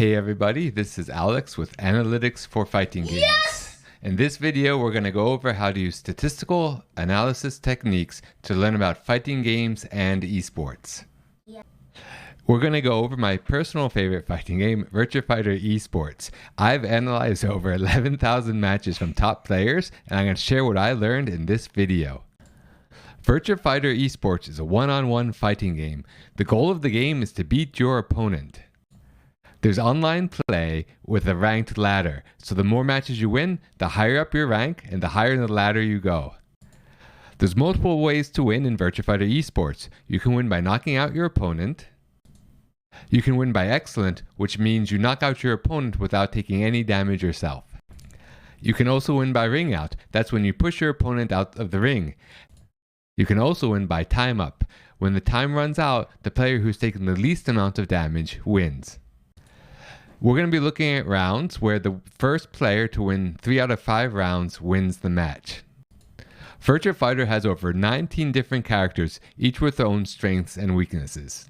Hey everybody, this is Alex with Analytics for Fighting Games. Yes! In this video, we're going to go over how to use statistical analysis techniques to learn about fighting games and eSports. Yeah. We're going to go over my personal favorite fighting game, Virtua Fighter eSports. I've analyzed over 11,000 matches from top players, and I'm going to share what I learned in this video. Virtua Fighter eSports is a one-on-one fighting game. The goal of the game is to beat your opponent. There's online play with a ranked ladder, so the more matches you win, the higher up your rank and the higher in the ladder you go. There's multiple ways to win in Virtua Fighter eSports. You can win by knocking out your opponent. You can win by excellent, which means you knock out your opponent without taking any damage yourself. You can also win by ring out. That's when you push your opponent out of the ring. You can also win by time up. When the time runs out, the player who's taken the least amount of damage wins. We're going to be looking at rounds where the first player to win 3 out of 5 rounds wins the match. Virtua Fighter has over 19 different characters, each with their own strengths and weaknesses.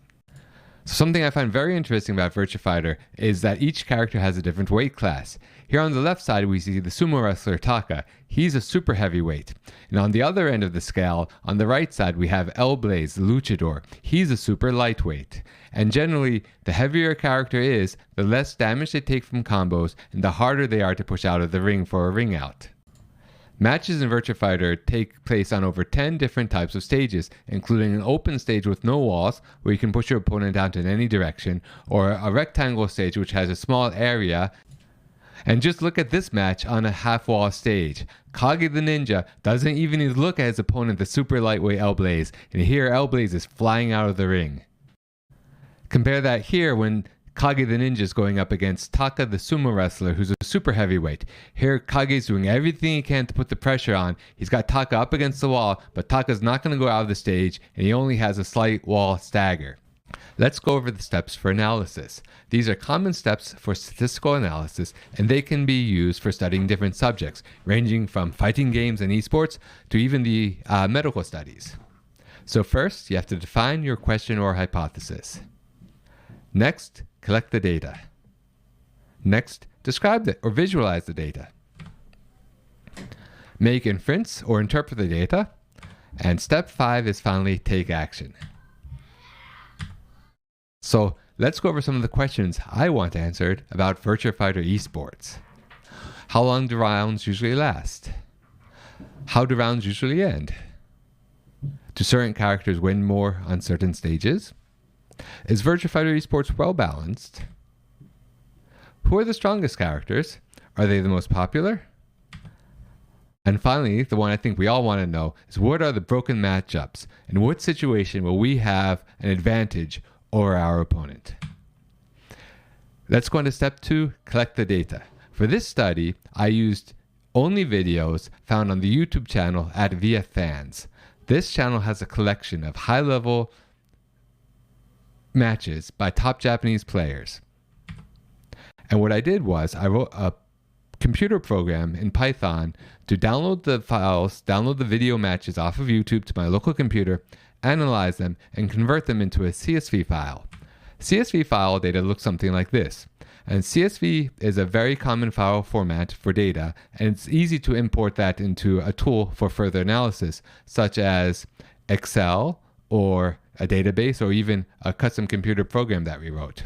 So something I find very interesting about Virtua Fighter is that each character has a different weight class. Here on the left side we see the sumo wrestler Taka. He's a super heavyweight. And on the other end of the scale, on the right side, we have Blaze, the luchador. He's a super lightweight. And generally, the heavier a character is, the less damage they take from combos and the harder they are to push out of the ring for a ring out. Matches in Virtua Fighter take place on over 10 different types of stages, including an open stage with no walls, where you can push your opponent out in any direction, or a rectangle stage which has a small area. And just look at this match on a half-wall stage. Kage the Ninja doesn't even need to look at his opponent, the super lightweight Blaze, and here Blaze is flying out of the ring. Compare that here when Kage the Ninja is going up against Taka the sumo wrestler, who's a super heavyweight. Here Kage's doing everything he can to put the pressure on. He's got Taka up against the wall, but Taka's not going to go out of the stage, and he only has a slight wall stagger. Let's go over the steps for analysis. These are common steps for statistical analysis, and they can be used for studying different subjects, ranging from fighting games and esports to even the medical studies. So first, you have to define your question or hypothesis. Next, collect the data. Next, describe or visualize the data. Make inference or interpret the data. And step 5 is finally take action. So let's go over some of the questions I want answered about Virtua Fighter eSports. How long do rounds usually last? How do rounds usually end? Do certain characters win more on certain stages? Is Virtua Fighter eSports well balanced? Who are the strongest characters? Are they the most popular? And finally, the one I think we all want to know is what are the broken matchups? In what situation will we have an advantage over our opponent? Let's go on to step 2, collect the data. For this study, I used only videos found on the YouTube channel at VFDC. This channel has a collection of high-level matches by top Japanese players. And what I did was I wrote a computer program in Python to download the files, download the video matches off of YouTube to my local computer, analyze them, and convert them into a CSV file. CSV file data looks something like this. And CSV is a very common file format for data, and it's easy to import that into a tool for further analysis, such as Excel or a database or even a custom computer program that we wrote.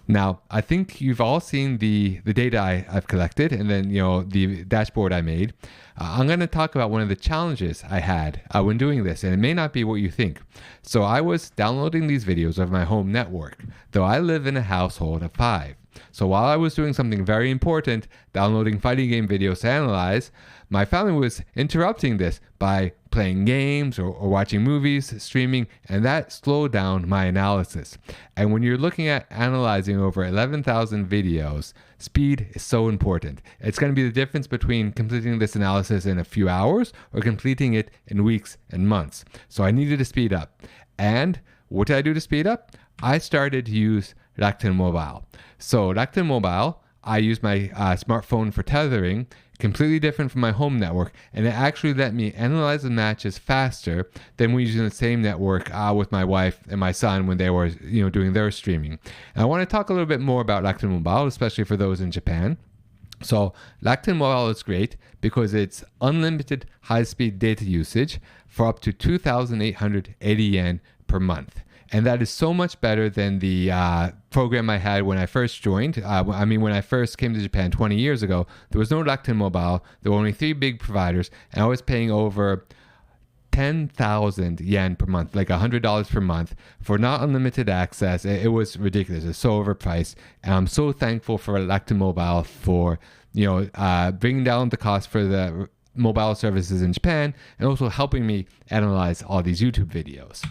Now, I think you've all seen the data I've collected and then, the dashboard I made. I'm going to talk about one of the challenges I had when doing this, and it may not be what you think. So I was downloading these videos of my home network, though I live in a household of 5. So while I was doing something very important, downloading fighting game videos to analyze, my family was interrupting this by playing games or watching movies, streaming, and that slowed down my analysis. And when you're looking at analyzing over 11,000 videos, speed is so important. It's going to be the difference between completing this analysis in a few hours or completing it in weeks and months. So I needed to speed up. And what did I do to speed up? I started to use Rakuten Mobile. So Rakuten Mobile, I use my smartphone for tethering, completely different from my home network, and it actually let me analyze the matches faster than when using the same network with my wife and my son when they were doing their streaming. And I want to talk a little bit more about Rakuten Mobile, especially for those in Japan. So Rakuten Mobile is great because it's unlimited high-speed data usage for up to 2,880 yen per month. And that is so much better than the program I had when I first joined. When I first came to Japan 20 years ago, there was no Rakuten Mobile. There were only 3 big providers, and I was paying over 10,000 yen per month, like $100 per month for not unlimited access. It was ridiculous. It's so overpriced. And I'm so thankful for Rakuten Mobile for, bringing down the cost for the mobile services in Japan and also helping me analyze all these YouTube videos.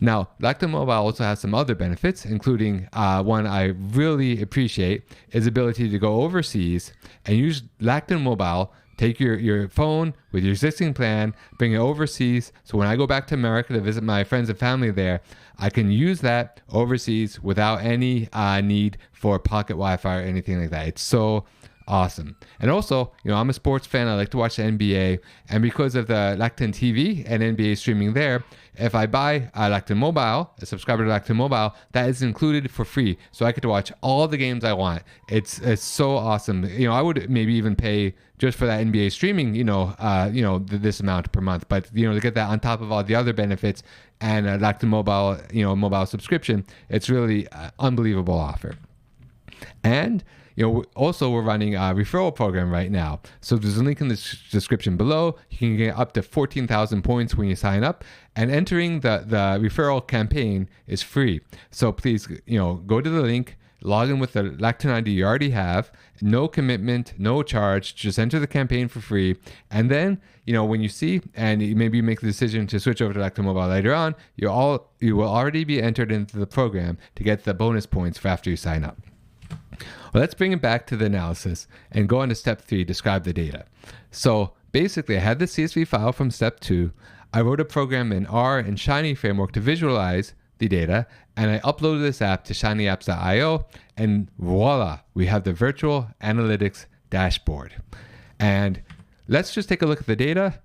Now, Rakuten Mobile also has some other benefits, including one I really appreciate is the ability to go overseas and use Rakuten Mobile. Take your phone with your existing plan, bring it overseas. So when I go back to America to visit my friends and family there, I can use that overseas without any need for pocket Wi-Fi or anything like that. It's so awesome. And also, I'm a sports fan. I like to watch the NBA. And because of the Rakuten TV and NBA streaming there, if I buy Rakuten Mobile, a subscriber to Rakuten Mobile, that is included for free. So I get to watch all the games I want. It's so awesome. I would maybe even pay just for that NBA streaming, this amount per month. But, to get that on top of all the other benefits and Rakuten Mobile, mobile subscription, it's really an unbelievable offer. And also we're running a referral program right now. So there's a link in the description below. You can get up to 14,000 points when you sign up. And entering the referral campaign is free. So please, go to the link, log in with the Rakuten ID you already have. No commitment, no charge. Just enter the campaign for free. And then, when you see, and maybe you make the decision to switch over to Rakuten Mobile later on, you will already be entered into the program to get the bonus points for after you sign up. Well, let's bring it back to the analysis and go on to step 3, describe the data. So basically, I had the CSV file from step 2. I wrote a program in R and Shiny framework to visualize the data, and I uploaded this app to shinyapps.io, and voila, we have the VirtuAnalytics Dashboard. And let's just take a look at the data.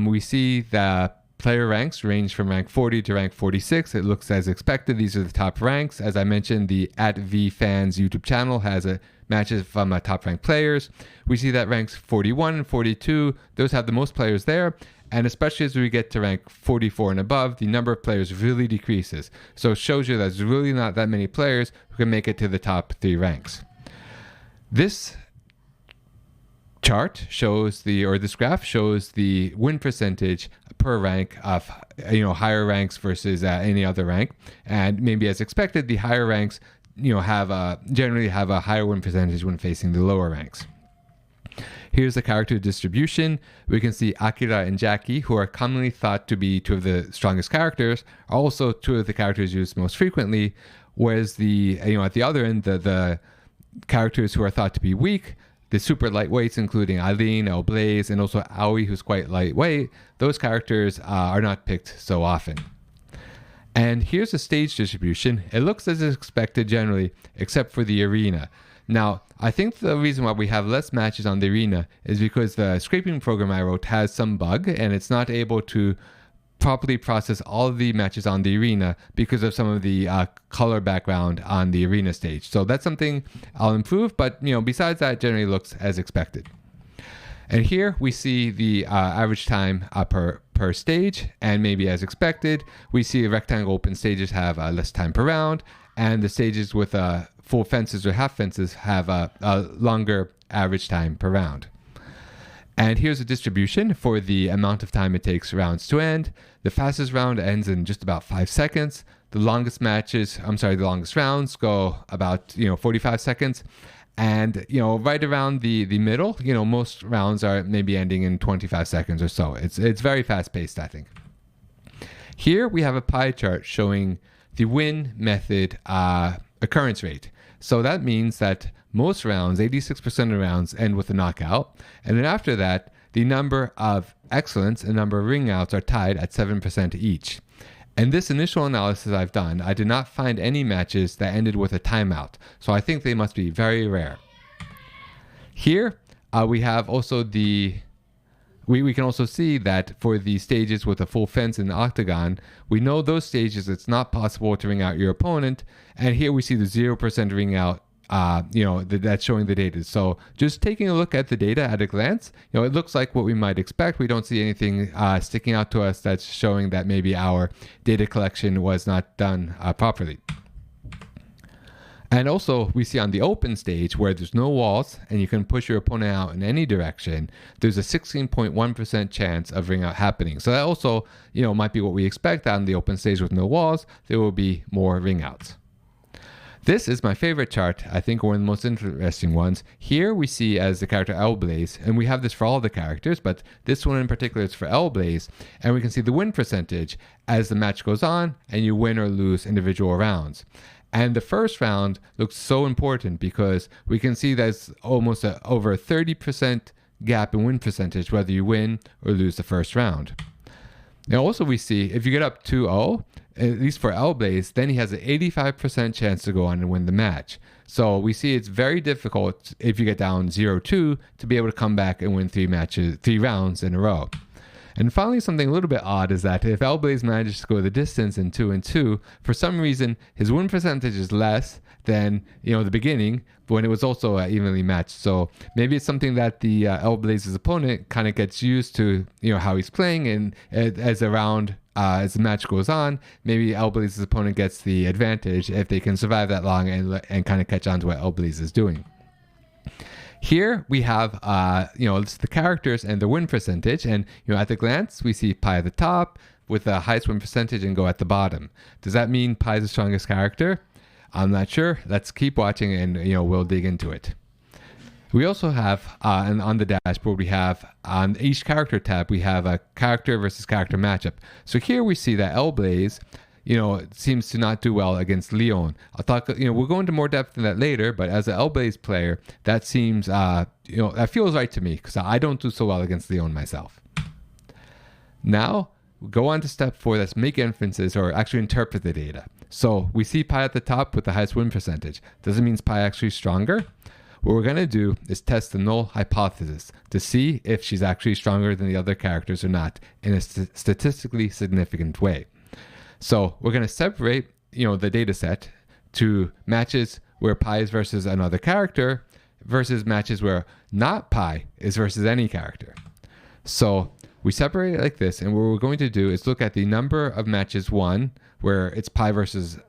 We see that player ranks range from rank 40 to rank 46. It looks as expected. These are the top ranks. As I mentioned, the @VFans YouTube channel has matches from top ranked players. We see that ranks 41 and 42, those have the most players there. And especially as we get to rank 44 and above, the number of players really decreases. So it shows you that there's really not that many players who can make it to the top 3 ranks. This chart shows this graph shows the win percentage per rank of higher ranks versus any other rank, and maybe as expected, the higher ranks generally have a higher win percentage when facing the lower ranks. Here's the character distribution. We can see Akira and Jackie, who are commonly thought to be 2 of the strongest characters, are also 2 of the characters used most frequently, whereas at the other end, the characters who are thought to be weak, the super lightweights, including Eileen, Blaze, and also Aoi, who's quite lightweight, those characters are not picked so often. And here's the stage distribution. It looks as expected generally, except for the arena. Now, I think the reason why we have less matches on the arena is because the scraping program I wrote has some bug, and it's not able to properly process all of the matches on the arena because of some of the color background on the arena stage. So that's something I'll improve, but besides that, generally looks as expected. And here we see the average time per stage, and maybe as expected, we see rectangle open stages have less time per round, and the stages with full fences or half fences have a longer average time per round. And here's a distribution for the amount of time it takes rounds to end. The fastest round ends in just about 5 seconds. The longest rounds go about 45 seconds. And right around the middle, most rounds are maybe ending in 25 seconds or so. It's very fast paced, I think. Here we have a pie chart showing the win method occurrence rate. So that means that most rounds, 86% of rounds, end with a knockout. And then after that, the number of excellence and number of ring outs are tied at 7% each. And this initial analysis I've done, I did not find any matches that ended with a timeout. So I think they must be very rare. Here we have also we can also see that for the stages with a full fence and octagon, we know those stages it's not possible to ring out your opponent. And here we see the 0% ring out, that's showing the data. So just taking a look at the data at a glance, it looks like what we might expect. We don't see anything sticking out to us that's showing that maybe our data collection was not done properly. And also, we see on the open stage where there's no walls and you can push your opponent out in any direction, there's a 16.1% chance of ring out happening. So that also, might be what we expect on the open stage with no walls. There will be more ring outs. This is my favorite chart, I think one of the most interesting ones. Here we see as the character L-Blaze, and we have this for all the characters, but this one in particular is for L-Blaze, and we can see the win percentage as the match goes on and you win or lose individual rounds. And the first round looks so important because we can see there's almost over a 30% gap in win percentage whether you win or lose the first round. Now also we see if you get up 2-0, at least for L-Blaze, then he has an 85% chance to go on and win the match. So we see it's very difficult if you get down 0-2 to be able to come back and win 3 rounds in a row. And finally, something a little bit odd is that if L-Blaze manages to go the distance in 2-2, for some reason, his win percentage is less than, the beginning, when it was also evenly matched. So maybe it's something that the L-Blaze's opponent kind of gets used to, how he's playing, and as the match goes on, maybe L-Blaze's opponent gets the advantage if they can survive that long and kind of catch on to what L-Blaze is doing. Here we have, it's the characters and the win percentage. And, at the glance, we see Pi at the top with the highest win percentage and Go at the bottom. Does that mean Pi is the strongest character? I'm not sure. Let's keep watching and, we'll dig into it. We also have, and on the dashboard, we have on each character tab, we have a character versus character matchup. So here we see that L-Blaze, seems to not do well against Leon. I'll talk, we'll go into more depth in that later, but as an L-Blaze player, that seems, that feels right to me because I don't do so well against Leon myself. Now, go on to step 4, that's make inferences or actually interpret the data. So we see Pi at the top with the highest win percentage. Does it mean Pi actually stronger? What we're going to do is test the null hypothesis to see if she's actually stronger than the other characters or not in a statistically significant way. So we're going to separate, the data set to matches where Pi is versus another character versus matches where not Pi is versus any character. So we separate it like this, and what we're going to do is look at the number of matches won where it's Pi versus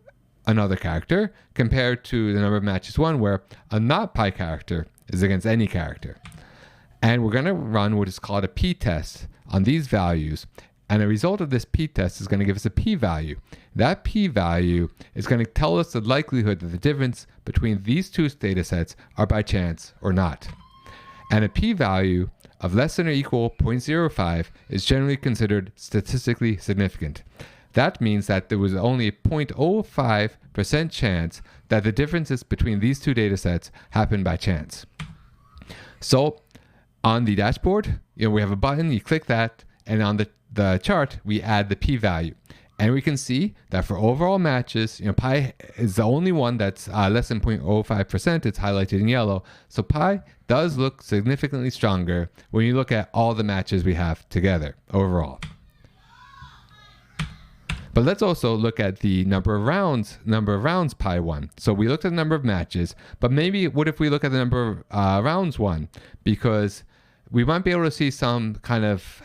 another character compared to the number of matches won where a not Pi character is against any character. And we're going to run what is called a p-test on these values. And a result of this p-test is going to give us a p-value. That p-value is going to tell us the likelihood that the difference between these two data sets are by chance or not. And a p-value of less than or equal 0.05 is generally considered statistically significant. That means that there was only a 0.05% chance that the differences between these two data sets happened by chance. So on the dashboard, we have a button, you click that, and on the chart, we add the p-value. And we can see that for overall matches, Pi is the only one that's less than 0.05%. It's highlighted in yellow. So Pi does look significantly stronger when you look at all the matches we have together overall. But let's also look at the number of rounds Pi won. So we looked at the number of matches, but maybe what if we look at the number of rounds won? Because we might be able to see some kind of,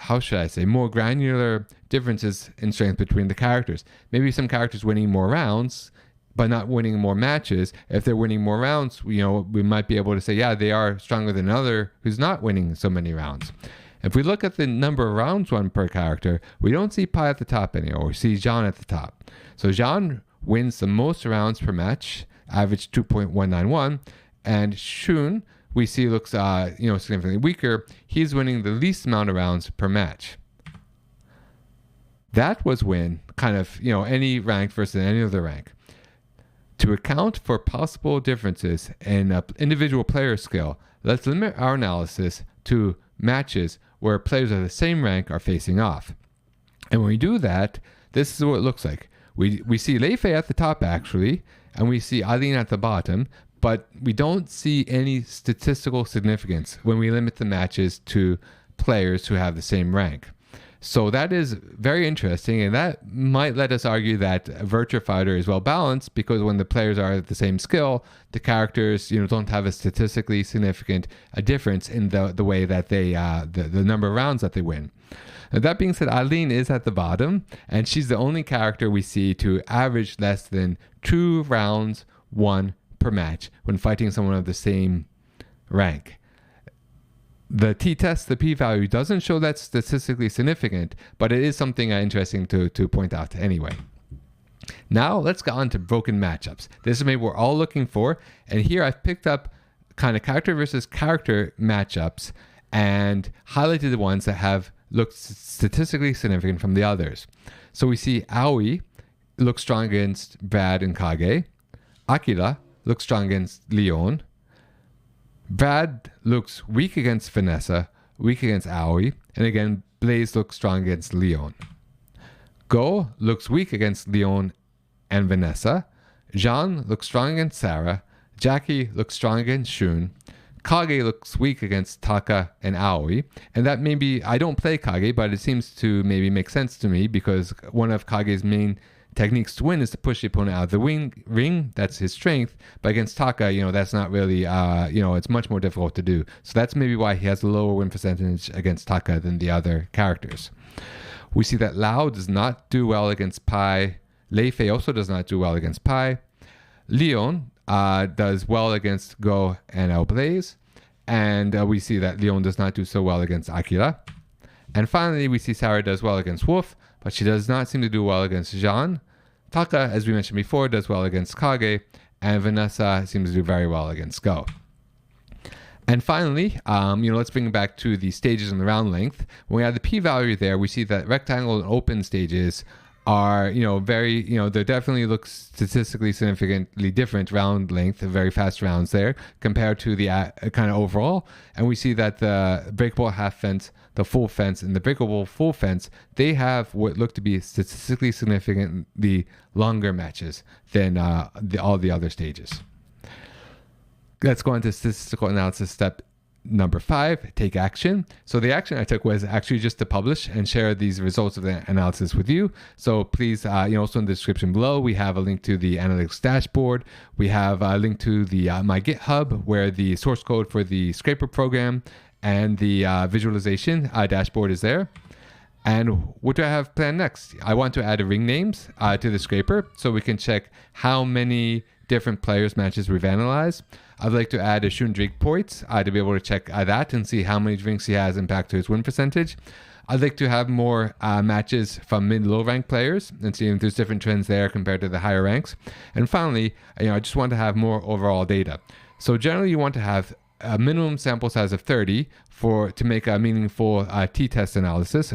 more granular differences in strength between the characters. Maybe some characters winning more rounds, but not winning more matches. If they're winning more rounds, we might be able to say, yeah, they are stronger than another who's not winning so many rounds. If we look at the number of rounds won per character, we don't see Pi at the top anymore. We see Jean at the top. So Jean wins the most rounds per match, average 2.191, and Shun, we see looks significantly weaker. He's winning the least amount of rounds per match. That was when any rank versus any other rank. To account for possible differences in individual player skill, let's limit our analysis to matches where players of the same rank are facing off. And when we do that, this is what it looks like. We see Lei Fei at the top actually, and we see Eileen at the bottom, but we don't see any statistical significance when we limit the matches to players who have the same rank. So that is very interesting, and that might let us argue that Virtua Fighter is well balanced, because when the players are at the same skill, the characters don't have a statistically significant difference in the way that they the number of rounds that they win. Now, that being said, Eileen is at the bottom, and she's the only character we see to average less than 2 rounds won per match when fighting someone of the same rank. The t-test, the p-value, doesn't show that statistically significant, but it is something interesting to point out anyway. Now let's get on to broken matchups. This is maybe what we're all looking for, and here I've picked up kind of character versus character matchups and highlighted the ones that have looked statistically significant from the others. So we see Aoi looks strong against Brad and Kage. Akira looks strong against Leon. Brad looks weak against Vanessa, weak against Aoi, and again, Blaze looks strong against Leon. Go looks weak against Leon and Vanessa. Jean looks strong against Sarah. Jackie looks strong against Shun. Kage looks weak against Taka and Aoi, and that maybe, I don't play Kage, but it seems to maybe make sense to me, because one of Kage's main techniques to win is to push the opponent out of the ring. That's his strength. But against Taka, that's not really, it's much more difficult to do. So that's maybe why he has a lower win percentage against Taka than the other characters. We see that Lao does not do well against Pai. Lei Fei also does not do well against Pai. Leon does well against Go and El Blaze. And we see that Leon does not do so well against Akira. And finally, we see Sarah does well against Wolf, but she does not seem to do well against Jean. Taka, as we mentioned before, does well against Kage, and Vanessa seems to do very well against Go. And finally, let's bring it back to the stages and the round length. When we have the p-value there, we see that rectangle and open stages are, very, they definitely look statistically significantly different round length, very fast rounds there compared to the kind of overall. And we see that the breakable half fence, the full fence, and the breakable full fence, they have what look to be statistically significantly longer matches than all the other stages. Let's go on to statistical analysis step number 5, take action. So the action I took was actually just to publish and share these results of the analysis with you. So please, also in the description below, we have a link to the analytics dashboard. We have a link to the my GitHub, where the source code for the scraper program and the visualization dashboard is there. And what do I have planned next? I want to add ring names to the scraper so we can check how many different players' matches we've analyzed. I'd like to add a Shun drink points to be able to check that and see how many drinks he has impact to his win percentage. I'd like to have more matches from mid-low rank players and see if there's different trends there compared to the higher ranks. And finally, I just want to have more overall data. So generally, you want to have a minimum sample size of 30 to make a meaningful t-test analysis.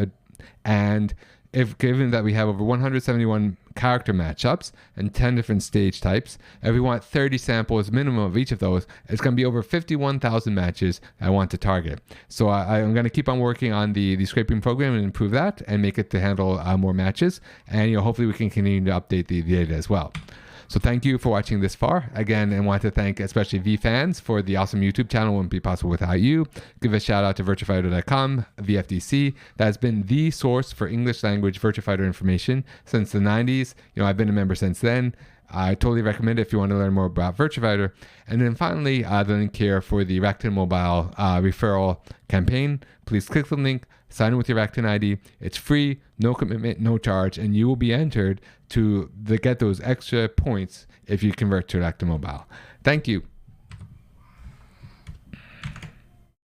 And if given that we have over 171 character matchups and 10 different stage types, if we want 30 samples minimum of each of those, it's going to be over 51,000 matches I want to target. So I'm going to keep on working on the scraping program and improve that and make it to handle more matches. And hopefully we can continue to update the data as well. So thank you for watching this far. Again, I want to thank especially VFans for the awesome YouTube channel. It wouldn't be possible without you. Give a shout out to VirtuaFighter.com, VFDC. That has been the source for English language Virtua Fighter information since the 90s. I've been a member since then. I totally recommend it if you want to learn more about Virtua Fighter. And then finally, the link here for the Rakuten Mobile referral campaign. Please click the link, sign in with your Rakuten ID. It's free, no commitment, no charge, and you will be entered to get those extra points if you convert to Rakuten Mobile. Thank you.